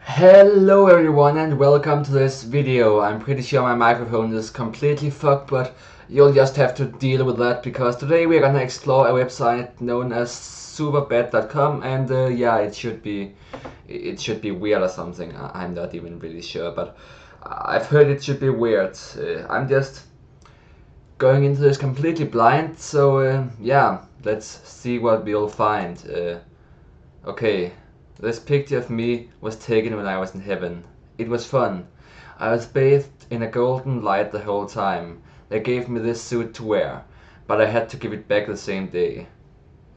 Hello everyone and welcome to this video. I'm pretty sure my microphone is completely fucked, but you'll just have to deal with that because today we're gonna explore a website known as superbet.com and yeah, it should be weird or something. I'm not even really sure, but I've heard it should be weird. I'm just going into this completely blind, so yeah, let's see what we'll find. Okay, this picture of me was taken when I was in heaven. It was fun. I was bathed in a golden light the whole time. They gave me this suit to wear, but I had to give it back the same day.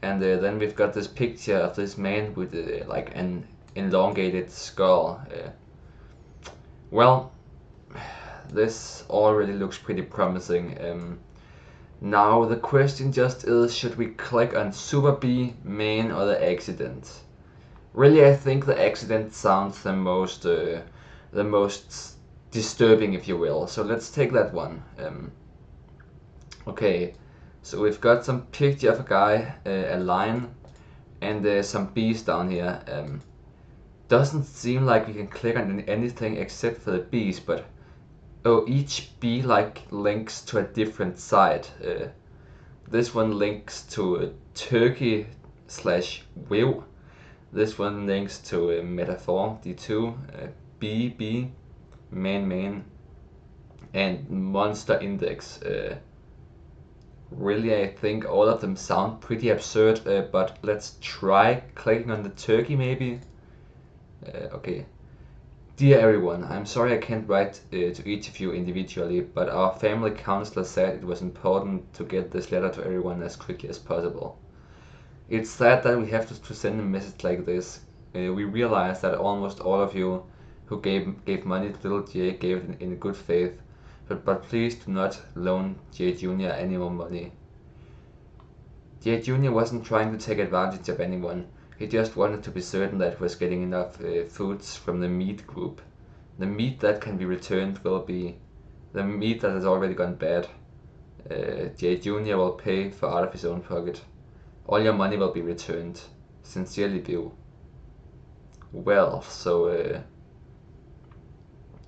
And then we've got this picture of this man with like an elongated skull. Well, this already looks pretty promising. Now the question just is, should we click on Super B, main, or the accident? Really, I think the accident sounds the most disturbing, if you will. So let's take that one. Okay, so we've got some picture of a guy, a line, and some bees down here. Doesn't seem like we can click on anything except for the bees, but oh, each bee like links to a different site. This one links to Turkey slash Will. This one links to Metaphor D2, BB, main, and Monster Index. Really, I think all of them sound pretty absurd, but let's try clicking on the turkey maybe. Okay. Dear everyone, I'm sorry I can't write to each of you individually, but our family counselor said it was important to get this letter to everyone as quickly as possible. It's sad that we have to send a message like this. We realize that almost all of you who gave money to little Jay gave it in good faith, but please do not loan Jay Jr. any more money. Jay Jr. wasn't trying to take advantage of anyone. He just wanted to be certain that he was getting enough foods from the meat group. The meat that can be returned will be the meat that has already gone bad. Jay Jr. will pay for out of his own pocket. All your money will be returned. Sincerely, Bill. Well, so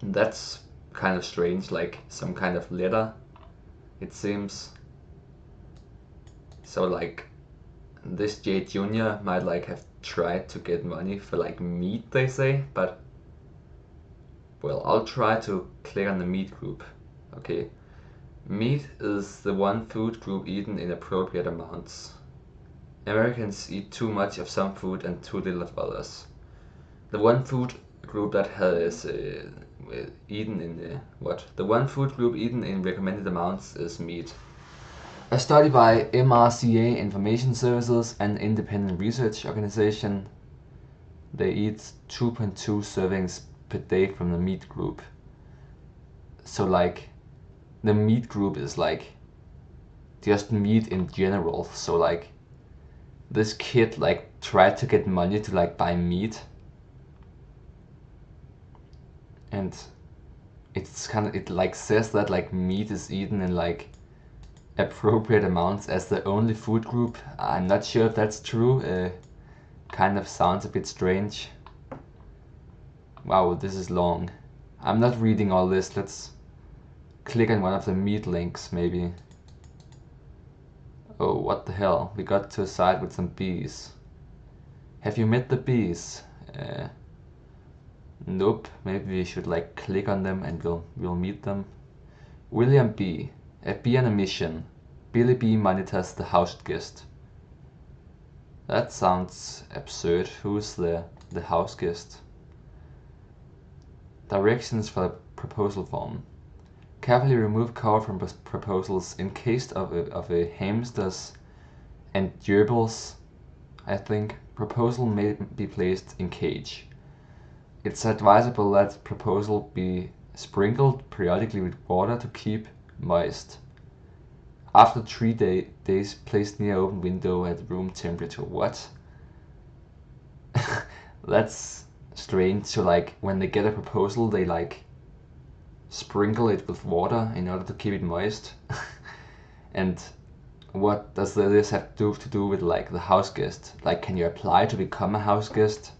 that's kind of strange, like some kind of letter, it seems. So like this Jay Jr. might like have tried to get money for like meat, they say, but well, I'll try to click on the meat group. Okay, meat is the one food group eaten in appropriate amounts. Americans eat too much of some food and too little of others. The one food group that has eaten in what? The one food group eaten in recommended amounts is meat. A study by MRCA Information Services, an independent research organization, they eat 2.2 servings per day from the meat group. So like the meat group is like just meat in general. So like this kid like tried to get money to like buy meat, and it like says that like meat is eaten in like appropriate amounts as the only food group. I'm not sure if that's true. Kind of sounds a bit strange. Wow, this is long. I'm not reading all this. Let's click on one of the meat links maybe. Oh, what the hell? We got to a site with some bees. Have you met the bees? Nope. Maybe we should like click on them and we'll meet them. William B. A bee on a mission. Billy B monitors the house guest. That sounds absurd. Who's the house guest? Directions for the proposal form. Carefully remove cover from proposals in case of a hamsters and gerbils. I think proposal may be placed in cage. It's advisable that proposal be sprinkled periodically with water to keep moist. After 3 days, placed near open window at room temperature. What? That's strange. So like when they get a proposal, they like sprinkle it with water in order to keep it moist. And what does this have to do with like the house guest? Like, can you apply to become a house guest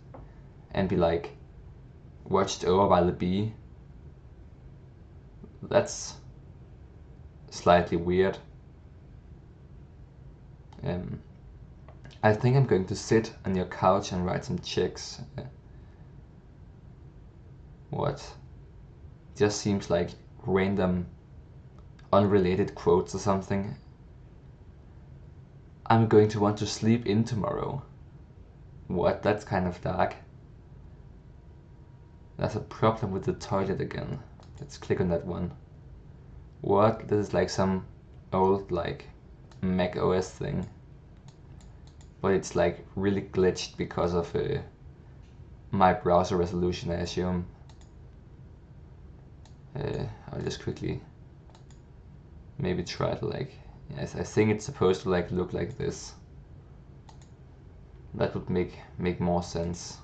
and be like, watched over by the bee. That's slightly weird. I think I'm going to sit on your couch and write some checks. What? Just seems like random, unrelated quotes or something. I'm going to want to sleep in tomorrow. What? That's kind of dark. There's a problem with the toilet again. Let's click on that one. What? This is like some old like Mac OS thing. But it's like really glitched because of my browser resolution, I assume. I'll just quickly maybe try to like, yes, I think it's supposed to like look like this. That would make more sense.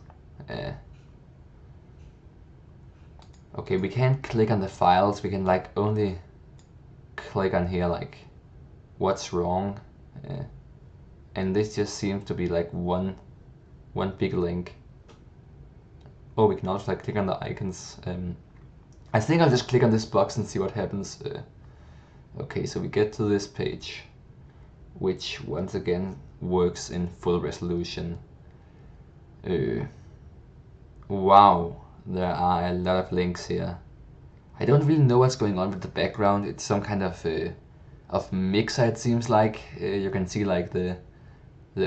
Okay, we can't click on the files, we can like only click on here like what's wrong. And this just seems to be like one big link. Oh, we can also like click on the icons. I think I'll just click on this box and see what happens. Okay, so we get to this page, which once again works in full resolution. Wow, there are a lot of links here. I don't really know what's going on with the background. It's some kind of mixer, it seems like. You can see like the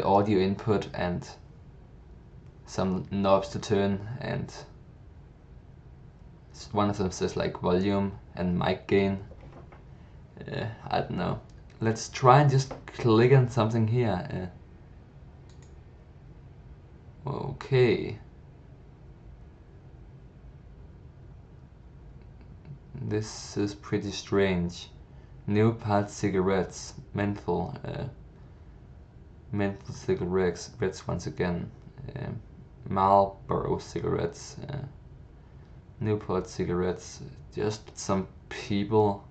audio input and some knobs to turn, and one of them says like volume and mic gain. I don't know. Let's try and just click on something here. Okay. This is pretty strange. New Part cigarettes, menthol cigarettes once again. Marlboro cigarettes, Newport cigarettes, just some people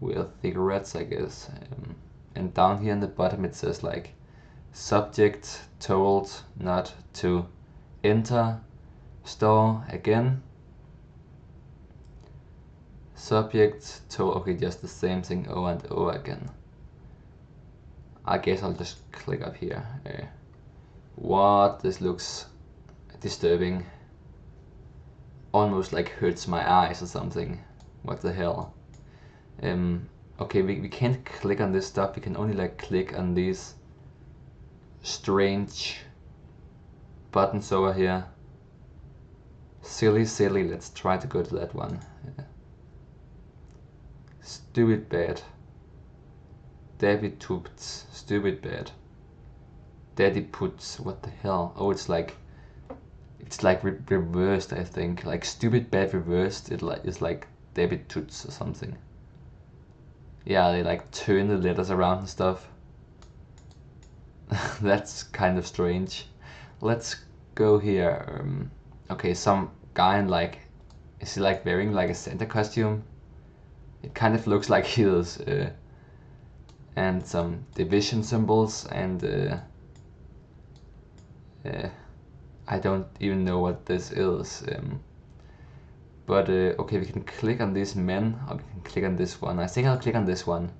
with cigarettes, I guess. And down here in the bottom it says like subject told not to enter store again. Subject told, okay, just the same thing over and over again. I guess I'll just click up here. What? This looks disturbing. Almost like hurts my eyes or something. What the hell? Okay, we can't click on this stuff. We can only like click on these strange buttons over here. Silly. Let's try to go to that one. Stupid bad. Daddy Toots. Stupid bad. Daddy puts. What the hell? Oh, it's like reversed, I think. Like stupid bad reversed. It's like Daddy Toots or something. Yeah, they like turn the letters around and stuff. That's kind of strange. Let's go here. Okay, some guy in like, is he like wearing like a Santa costume? It kind of looks like he is. And some division symbols, and I don't even know what this is. But okay, we can click on these men, or we can click on this one. I think I'll click on this one.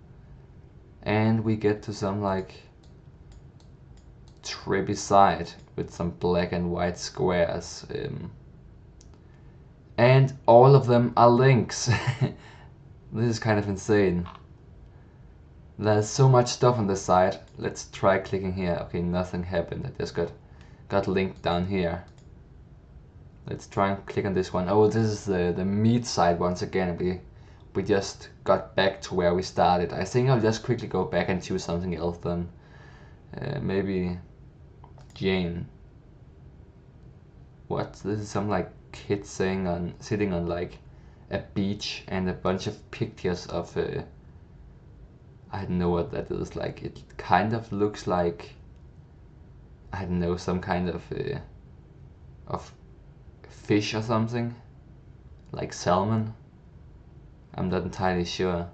And we get to some like trippy site with some black and white squares. And all of them are links. This is kind of insane. There's so much stuff on this side. Let's try clicking here. Okay, nothing happened. I just got linked down here. Let's try and click on this one. Oh, this is the meat side once again. We just got back to where we started. I think I'll just quickly go back and choose something else then. Maybe Jane. What? This is some like kid sitting on like a beach and a bunch of pictures of I don't know what that is. Like it kind of looks like, I don't know, some kind of fish or something, like salmon. I'm not entirely sure.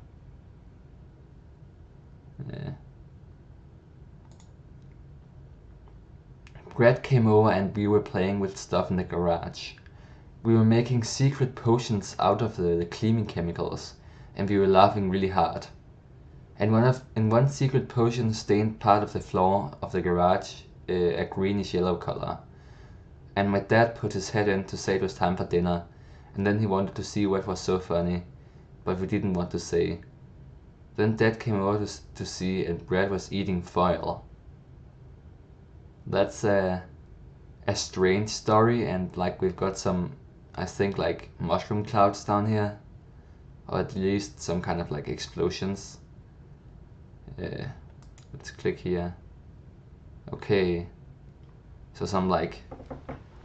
Brad came over and we were playing with stuff in the garage. We were making secret potions out of the cleaning chemicals, and we were laughing really hard. And one secret potion stained part of the floor of the garage a greenish yellow color. And my dad put his head in to say it was time for dinner, and then he wanted to see what was so funny, but we didn't want to say. Then Dad came over to see, and Brad was eating foil. That's a strange story, and like we've got some, I think, like mushroom clouds down here, or at least some kind of like explosions. Let's click here. Okay, so some like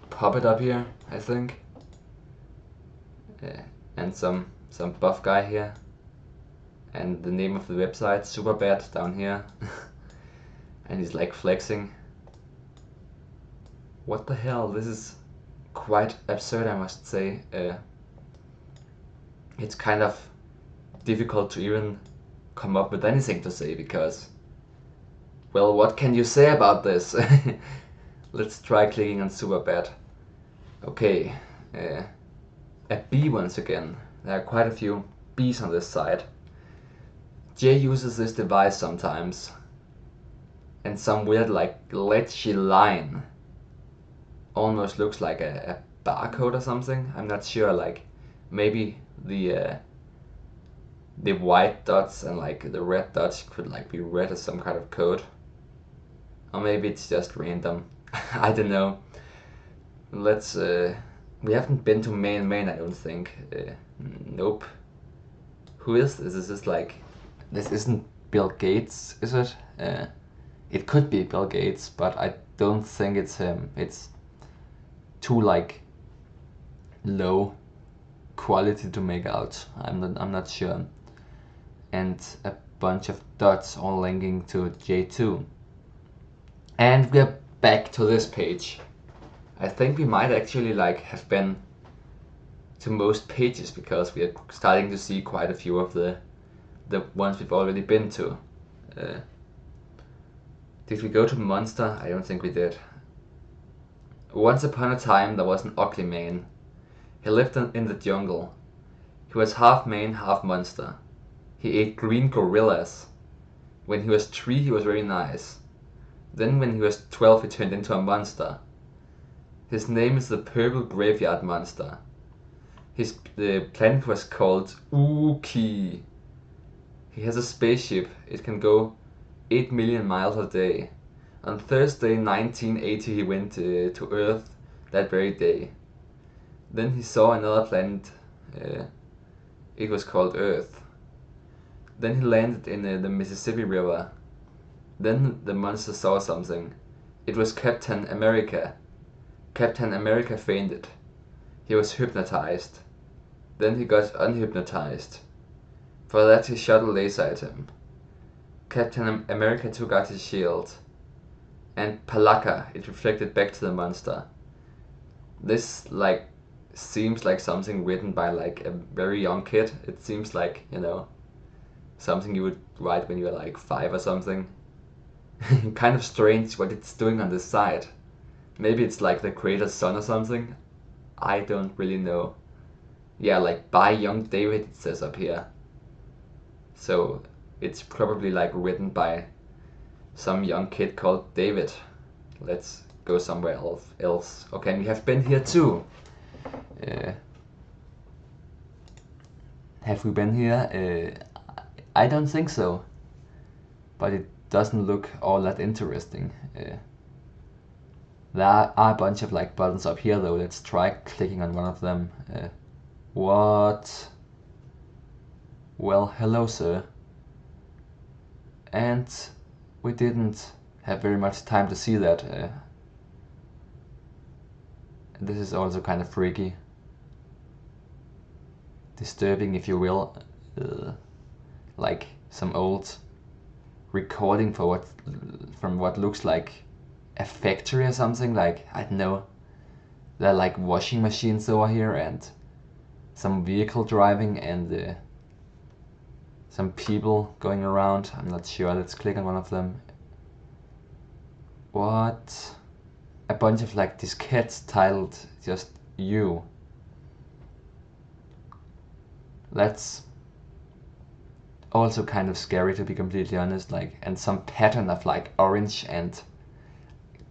puppet up here, I think, and some buff guy here, and the name of the website Superbad down here, and he's like flexing. What the hell? This is quite absurd, I must say. It's kind of difficult to even come up with anything to say because, well, what can you say about this? Let's try clicking on Superbad. Okay, a bee once again. There are quite a few bees on this side. Jay uses this device sometimes, and some weird like glitchy line almost looks like a barcode or something. I'm not sure, like maybe the white dots and like the red dots could like be read as some kind of code, or maybe it's just random. I don't know. Let's we haven't been to main, I don't think. Nope. Who is this? Is this like, this isn't Bill Gates, is it? It could be Bill Gates, but I don't think it's him. It's too like low quality to make out. I'm not sure. And a bunch of dots all linking to J2. And we're back to this page. I think we might actually like have been to most pages because we are starting to see quite a few of the ones we've already been to. Did we go to Monster? I don't think we did. Once upon a time there was an ugly man. He lived in the jungle. He was half man, half monster. He ate green gorillas. When he was 3 he was very nice. Then when he was 12 he turned into a monster. His name is the Purple Graveyard Monster. The planet was called Uki. He has a spaceship. It can go 8 million miles a day. On Thursday 1980 he went to Earth that very day. Then he saw another planet. It was called Earth. Then he landed in the Mississippi River. Then the monster saw something. It was Captain America. Captain America fainted. He was hypnotized. Then he got unhypnotized. For that he shot a laser at him. Captain America took out his shield. And Palaka, it reflected back to the monster. This like seems like something written by like a very young kid. It seems like, you know, something you would write when you were like 5 or something. Kind of strange what it's doing on this side. Maybe it's like the creator's son or something. I don't really know. Yeah, like by young David it says up here. So it's probably like written by some young kid called David. Let's go somewhere else. Okay, and we have been here too. Have we been here? I don't think so. But it doesn't look all that interesting. There are a bunch of like buttons up here though. Let's try clicking on one of them. What? Well, hello sir. And we didn't have very much time to see that. This is also kind of freaky. Disturbing, if you will. Like some old recording from what looks like a factory or something. Like, I don't know. There are like washing machines over here and some vehicle driving and some people going around. I'm not sure. Let's click on one of them. What? A bunch of like diskettes titled just you. That's also kind of scary, to be completely honest, like, and some pattern of like orange and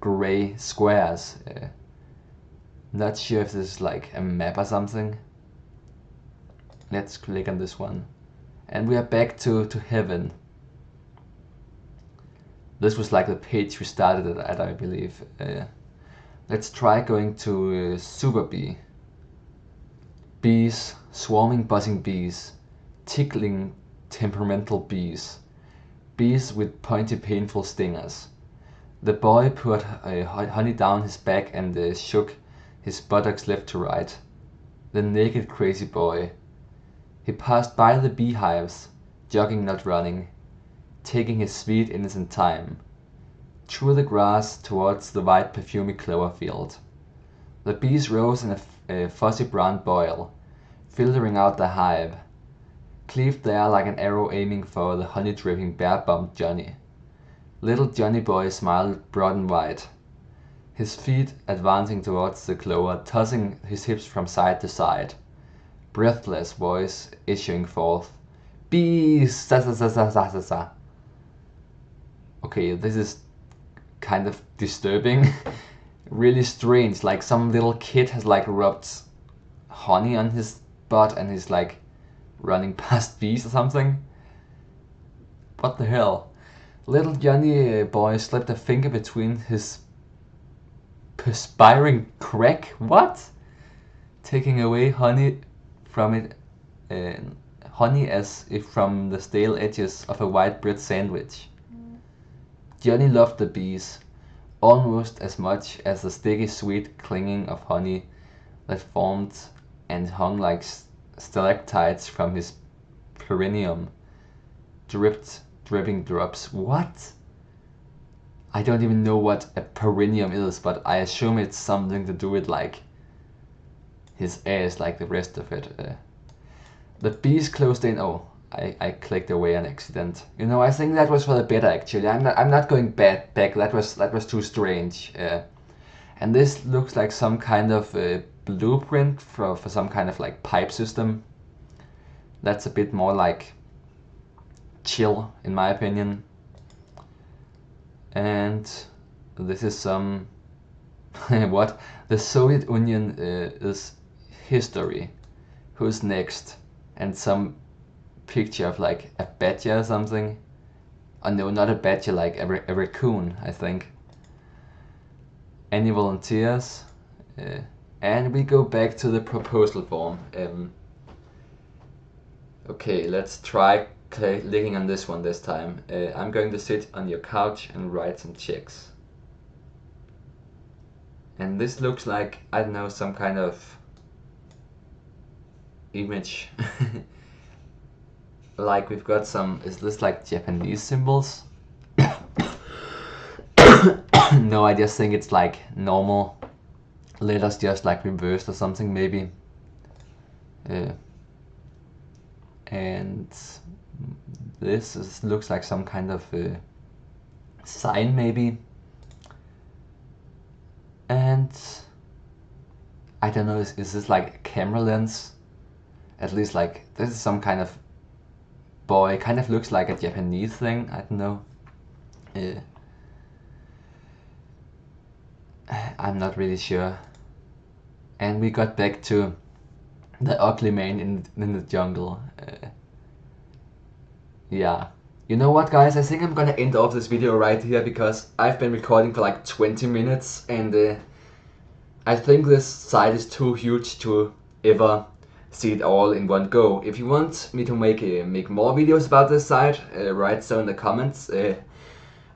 gray squares. Not sure if this is like a map or something. Let's click on this one. And we are back to heaven. This was like the page we started at, I believe. Let's try going to Super Bee. Bees, swarming buzzing bees, tickling temperamental bees. Bees with pointy painful stingers. The boy put honey down his back and shook his buttocks left to right. The naked crazy boy. He passed by the beehives, jogging not running, taking his sweet innocent time, through the grass towards the white perfumy clover field. The bees rose in a fuzzy brown boil, filtering out the hive, cleaved there like an arrow aiming for the honey-dripping bare-bumped Johnny. Little Johnny boy smiled broad and wide, his feet advancing towards the clover, tossing his hips from side to side, breathless voice issuing forth, "Bees! Sa sa sa sa sa sa sa." Okay, this is kind of disturbing. Really strange, like some little kid has like rubbed honey on his butt and he's like running past bees or something. What the hell? Little Johnny boy slipped a finger between his perspiring crack. What? Taking away honey from it, honey as if from the stale edges of a white bread sandwich. Johnny loved the bees, almost as much as the sticky sweet clinging of honey that formed and hung like stalactites from his perineum. Dripping drops. What? I don't even know what a perineum is, but I assume it's something to do with like his ass, like the rest of it. The bees closed in. Oh, I clicked away on accident. You know, I think that was for the better actually. I'm not going back. That was too strange. And this looks like some kind of blueprint for some kind of like pipe system. That's a bit more like chill in my opinion. And this is some what? The Soviet Union is history. Who's next? And some picture of like a badger or something. Oh no, not a badger, like a raccoon, I think. Any volunteers? And we go back to the proposal form. Okay, let's try clicking on this one this time. I'm going to sit on your couch and write some checks. And this looks like, I don't know, some kind of image. Like we've got some, is this like Japanese symbols? No, I just think it's like normal letters, just like reversed or something maybe. And this looks like some kind of sign maybe. And I don't know, is this like a camera lens? At least like, this is some kind of boy, kind of looks like a Japanese thing, I don't know. I'm not really sure. And we got back to the ugly man in the jungle. Yeah. You know what guys, I think I'm gonna end off this video right here because I've been recording for like 20 minutes and I think this site is too huge to ever see it all in one go. If you want me to make more videos about this site, write so in the comments.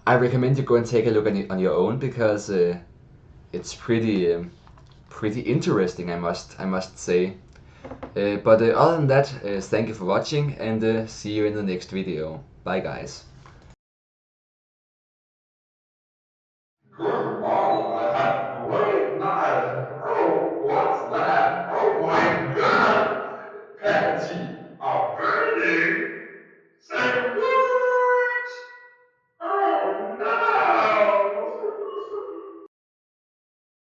I recommend you go and take a look on your own because it's pretty interesting, I must say. But other than that, thank you for watching and see you in the next video. Bye guys.